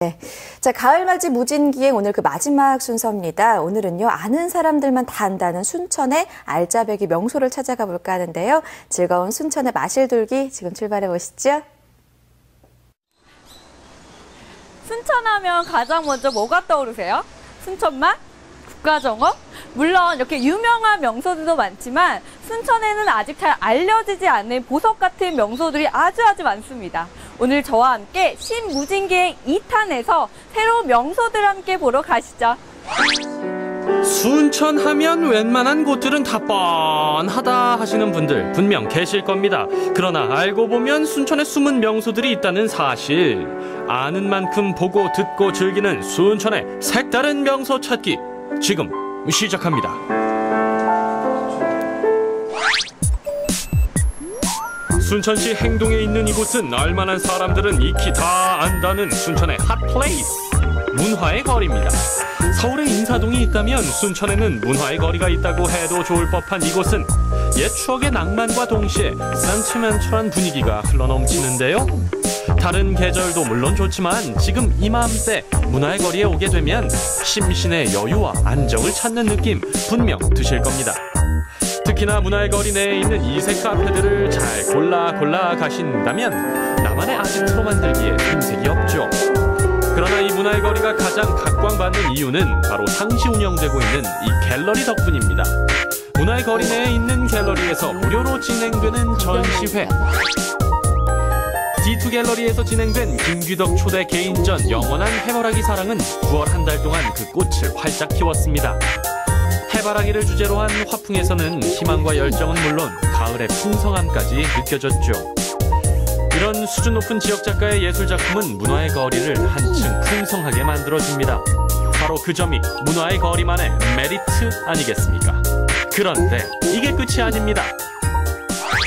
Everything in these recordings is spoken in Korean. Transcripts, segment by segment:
네. 자, 가을맞이 무진기행 오늘 그 마지막 순서입니다. 오늘은요, 아는 사람들만 다 안다는 순천의 알짜배기 명소를 찾아가 볼까 하는데요. 즐거운 순천의 마실돌기 지금 출발해 보시죠. 순천하면 가장 먼저 뭐가 떠오르세요? 순천맛? 국가정원? 물론 이렇게 유명한 명소들도 많지만 순천에는 아직 잘 알려지지 않는 보석 같은 명소들이 아주 많습니다. 오늘 저와 함께 신무진기행 2탄에서 새로운 명소들 함께 보러 가시죠. 순천 하면 웬만한 곳들은 다 뻔하다 하시는 분들 분명 계실 겁니다. 그러나 알고 보면 순천에 숨은 명소들이 있다는 사실. 아는 만큼 보고 듣고 즐기는 순천의 색다른 명소 찾기 지금 시작합니다. 순천시 행동에 있는 이곳은 알만한 사람들은 익히 다 안다는 순천의 핫플레이스, 문화의 거리입니다. 서울에 인사동이 있다면 순천에는 문화의 거리가 있다고 해도 좋을 법한 이곳은 옛 추억의 낭만과 동시에 센티멘털한 분위기가 흘러넘치는데요. 다른 계절도 물론 좋지만 지금 이맘때 문화의 거리에 오게 되면 심신의 여유와 안정을 찾는 느낌 분명 드실 겁니다. 특히나 문화의 거리 내에 있는 이색 카페들을 잘 골라 가신다면 나만의 아지트로 만들기에 흠색이 없죠. 그러나 이 문화의 거리가 가장 각광받는 이유는 바로 상시 운영되고 있는 이 갤러리 덕분입니다. 문화의 거리 내에 있는 갤러리에서 무료로 진행되는 전시회, D2 갤러리에서 진행된 김규덕 초대 개인전 영원한 해바라기 사랑은 9월 한 달 동안 그 꽃을 활짝 키웠습니다. 해바라기를 주제로 한 화풍에서는 희망과 열정은 물론 가을의 풍성함까지 느껴졌죠. 이런 수준 높은 지역 작가의 예술 작품은 문화의 거리를 한층 풍성하게 만들어줍니다. 바로 그 점이 문화의 거리만의 메리트 아니겠습니까? 그런데 이게 끝이 아닙니다.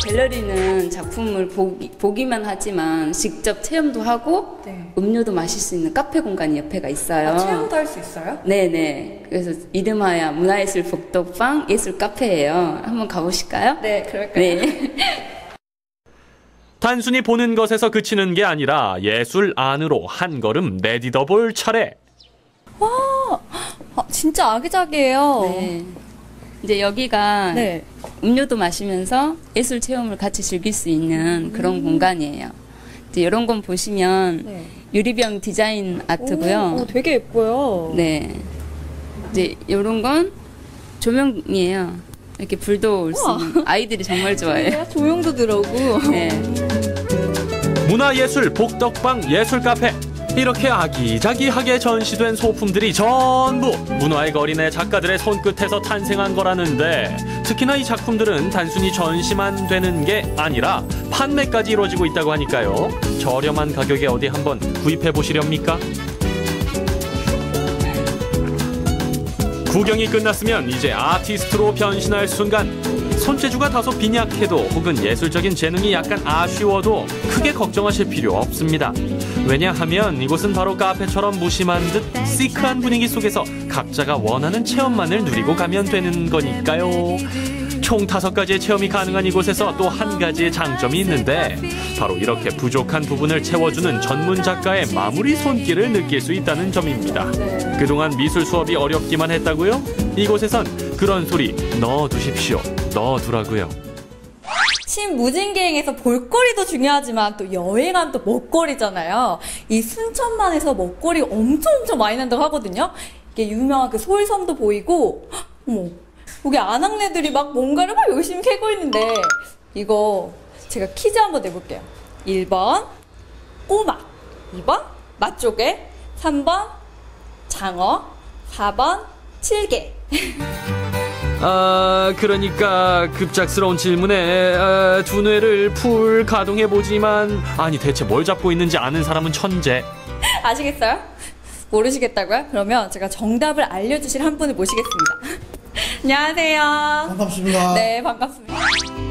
갤러리는 작품을 보기만 하지만 직접 체험도 하고 네. 음료도 마실 수 있는 카페 공간이 옆에가 있어요. 아, 체험도 할 수 있어요? 네네. 그래서 이름하여 문화예술 복덕방 예술 카페예요. 한번 가보실까요? 네, 그럴까요? 네. 단순히 보는 것에서 그치는 게 아니라 예술 안으로 한 걸음 내디뎌 볼 차례. 와, 진짜 아기자기해요. 네. 이제 여기가 네. 음료도 마시면서 예술 체험을 같이 즐길 수 있는 그런 공간이에요. 이제 이런 건 보시면 네. 유리병 디자인 아트고요. 오, 되게 예뻐요. 네. 이제 이런 건 조명이에요. 이렇게 불도 올 수 있는 아이들이 정말 좋아해요. 조명도 들어오고. 네. 문화예술 복덕방 예술 카페. 이렇게 아기자기하게 전시된 소품들이 전부 문화의 거리 내 작가들의 손끝에서 탄생한 거라는데, 특히나 이 작품들은 단순히 전시만 되는 게 아니라 판매까지 이루어지고 있다고 하니까요. 저렴한 가격에 어디 한번 구입해 보시렵니까? 구경이 끝났으면 이제 아티스트로 변신할 순간. 손재주가 다소 빈약해도 혹은 예술적인 재능이 약간 아쉬워도 크게 걱정하실 필요 없습니다. 왜냐하면 이곳은 바로 카페처럼 무심한 듯 시크한 분위기 속에서 각자가 원하는 체험만을 누리고 가면 되는 거니까요. 총 5가지의 체험이 가능한 이곳에서 또 한 가지의 장점이 있는데, 바로 이렇게 부족한 부분을 채워주는 전문 작가의 마무리 손길을 느낄 수 있다는 점입니다. 그동안 미술 수업이 어렵기만 했다고요? 이곳에선 그런 소리 넣어두십시오. 넣어두라고요. 신무진기행에서 볼거리도 중요하지만 또 여행하면 또 먹거리잖아요. 이 순천만에서 먹거리 엄청 많이 난다고 하거든요. 이게 유명한 그 소일섬도 보이고, 어머, 여기 아낙네들이 막 뭔가를 막 열심히 캐고 있는데, 이거 제가 퀴즈 한번 내볼게요. 1번 꼬막, 2번 맛조개, 3번 장어, 4번 칠개. 그러니까 급작스러운 질문에 두뇌를 풀 가동해보지만, 아니 대체 뭘 잡고 있는지 아는 사람은 천재. 아시겠어요? 모르시겠다고요? 그러면 제가 정답을 알려주실 한 분을 모시겠습니다. 안녕하세요. 반갑습니다. 네, 반갑습니다.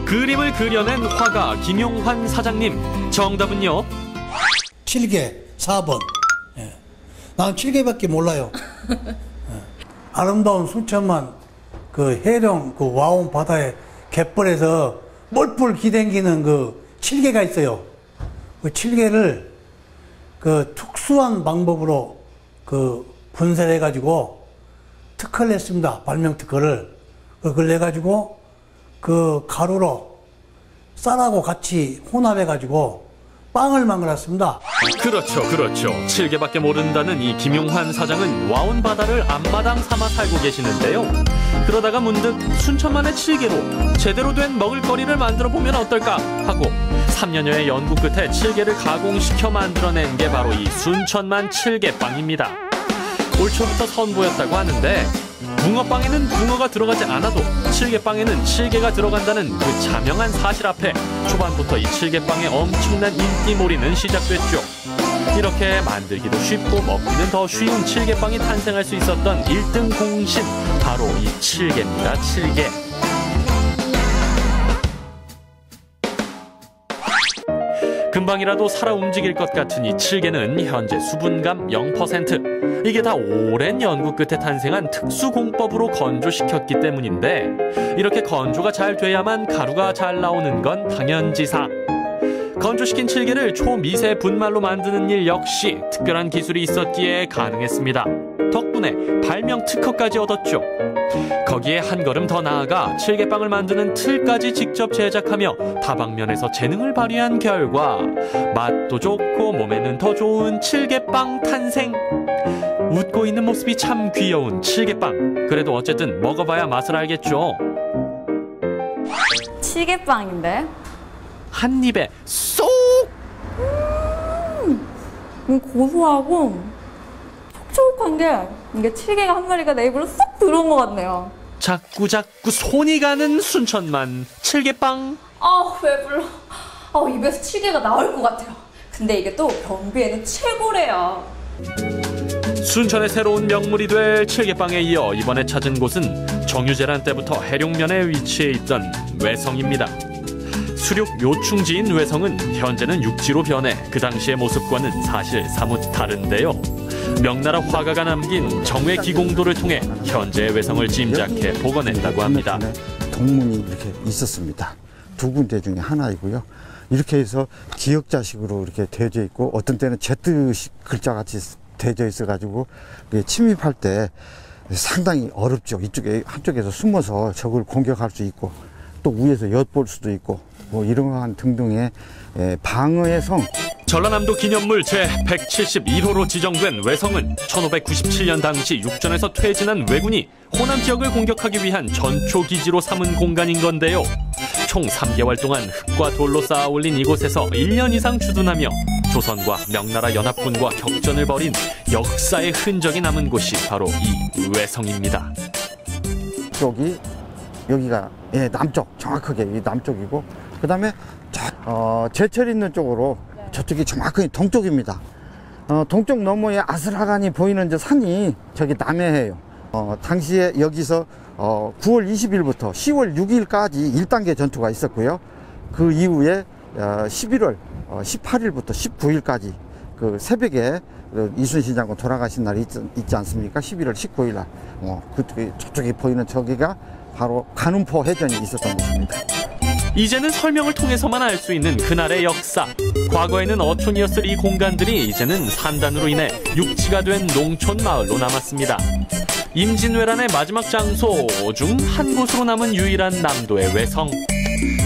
그림을 그려낸 화가 김용환 사장님. 정답은요? 7개, 4번. 예. 난 7개밖에 몰라요. 예. 아름다운 순천만 그 해령 그 와온 바다에 갯벌에서 뻘뻘 기댕기는 그 7개가 있어요. 그 7개를 그 특수한 방법으로 그 분쇄를 해가지고 특허를 냈습니다. 발명 특허를. 그걸 내가지고 그 가루로 쌀하고 같이 혼합해가지고 빵을 만들었습니다. 그렇죠, 그렇죠. 칠개밖에 모른다는 이 김용환 사장은 와온 바다를 앞마당 삼아 살고 계시는데요. 그러다가 문득 순천만의 칠개로 제대로 된 먹을거리를 만들어 보면 어떨까 하고 3년여의 연구 끝에 칠개를 가공시켜 만들어낸 게 바로 이 순천만 칠개빵입니다. 올 초부터 선보였다고 하는데 붕어빵에는 붕어가 들어가지 않아도 칠개빵에는 칠개가 들어간다는 그 자명한 사실 앞에 초반부터 이 칠개빵의 엄청난 인기몰이는 시작됐죠. 이렇게 만들기도 쉽고 먹기는 더 쉬운 칠개빵이 탄생할 수 있었던 1등 공신, 바로 이 칠개입니다. 칠개. 금방이라도 살아 움직일 것 같은 이 칠개는 현재 수분감 0%. 이게 다 오랜 연구 끝에 탄생한 특수 공법으로 건조시켰기 때문인데 이렇게 건조가 잘 돼야만 가루가 잘 나오는 건 당연지사. 건조시킨 칠개를 초미세 분말로 만드는 일 역시 특별한 기술이 있었기에 가능했습니다. 덕분에 발명 특허까지 얻었죠. 거기에 한 걸음 더 나아가 칠개빵을 만드는 틀까지 직접 제작하며 다방면에서 재능을 발휘한 결과 맛도 좋고 몸에는 더 좋은 칠개빵 탄생. 웃고 있는 모습이 참 귀여운 칠개빵. 그래도 어쨌든 먹어봐야 맛을 알겠죠. 칠개빵인데? 한 입에 쏙! 고소하고 촉촉한 게 이게 칠개가 한 마리가 내 입으로 쏙 들어온 것 같네요. 자꾸 손이 가는 순천만 칠개빵. 아, 배불러. 입에서 칠개가 나올 것 같아요. 근데 이게 또 경비에는 최고래요. 순천의 새로운 명물이 될 칠개빵에 이어 이번에 찾은 곳은 정유재란 때부터 해룡면에 위치해 있던 외성입니다. 수륙 요충지인 외성은 현재는 육지로 변해 그 당시의 모습과는 사실 사뭇 다른데요. 명나라 화가가 남긴 정회 기공도를 통해 현재의 외성을 짐작해 복원했다고 합니다. 동문이 이렇게 있었습니다. 두 군데 중에 하나이고요. 이렇게 해서 기역자식으로 이렇게 되어져 있고 어떤 때는 Z 글자 같이 되어져 있어가지고 침입할 때 상당히 어렵죠. 이쪽에 한쪽에서 숨어서 적을 공격할 수 있고 또 위에서 엿볼 수도 있고 뭐 이러한 등등의 방어의 성. 전라남도 기념물 제171호로 지정된 외성은 1597년 당시 육전에서 퇴진한 왜군이 호남 지역을 공격하기 위한 전초기지로 삼은 공간인 건데요. 총 3개월 동안 흙과 돌로 쌓아 올린 이곳에서 1년 이상 주둔하며 조선과 명나라 연합군과 격전을 벌인 역사의 흔적이 남은 곳이 바로 이 외성입니다. 여기가 남쪽, 정확하게 이 남쪽이고 그 다음에 제철 있는 쪽으로 저쪽이 정확하게 동쪽입니다. 동쪽 너머에 아슬아간이 보이는 저 산이 저기 남해예요. 당시에 여기서 9월 20일부터 10월 6일까지 1단계 전투가 있었고요. 그 이후에 11월 18일부터 19일까지 그 새벽에 이순신 장군 돌아가신 날이 있지 않습니까? 11월 19일 날. 저쪽에 보이는 저기가 바로 간운포 해전이 있었던 곳입니다. 이제는 설명을 통해서만 알 수 있는 그날의 역사. 과거에는 어촌이었을 이 공간들이 이제는 산단으로 인해 육지가 된 농촌 마을로 남았습니다. 임진왜란의 마지막 장소 중 한 곳으로 남은 유일한 남도의 외성.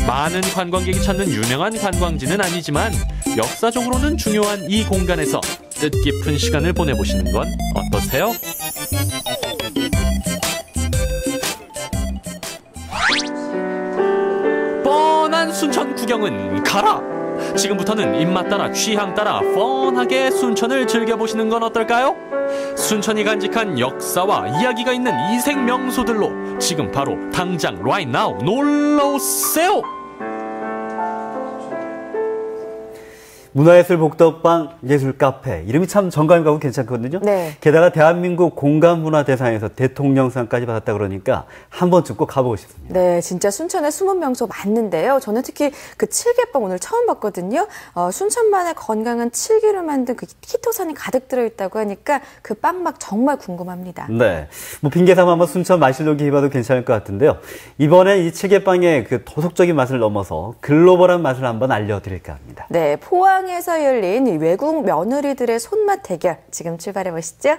많은 관광객이 찾는 유명한 관광지는 아니지만 역사적으로는 중요한 이 공간에서 뜻깊은 시간을 보내보시는 건 어떠세요? 뻔한 순천 구경은 가라! 지금부터는 입맛 따라 취향 따라 뻔하게 순천을 즐겨보시는 건 어떨까요? 순천이 간직한 역사와 이야기가 있는 이색 명소들로 지금 바로 당장 right now 놀러오세요! 문화예술 복덕방 예술 카페 이름이 참 정감이 가고 괜찮거든요. 네. 게다가 대한민국 공간문화대상에서 대통령상까지 받았다 그러니까 한 번쯤 꼭 가보고 싶습니다. 네, 진짜 순천의 숨은 명소 맞는데요. 저는 특히 그 칠개빵 오늘 처음 봤거든요. 순천만의 건강한 칠기로 만든 그 키토산이 가득 들어있다고 하니까 그 빵맛 정말 궁금합니다. 네, 뭐 핑계 삼아 한번 순천 마실놀기 해봐도 괜찮을 것 같은데요. 이번에 이 칠개빵의 그 도덕적인 맛을 넘어서 글로벌한 맛을 한번 알려드릴까 합니다. 네, 포항에 포항에서 열린 이 외국 며느리들의 손맛 대결 지금 출발해 보시죠.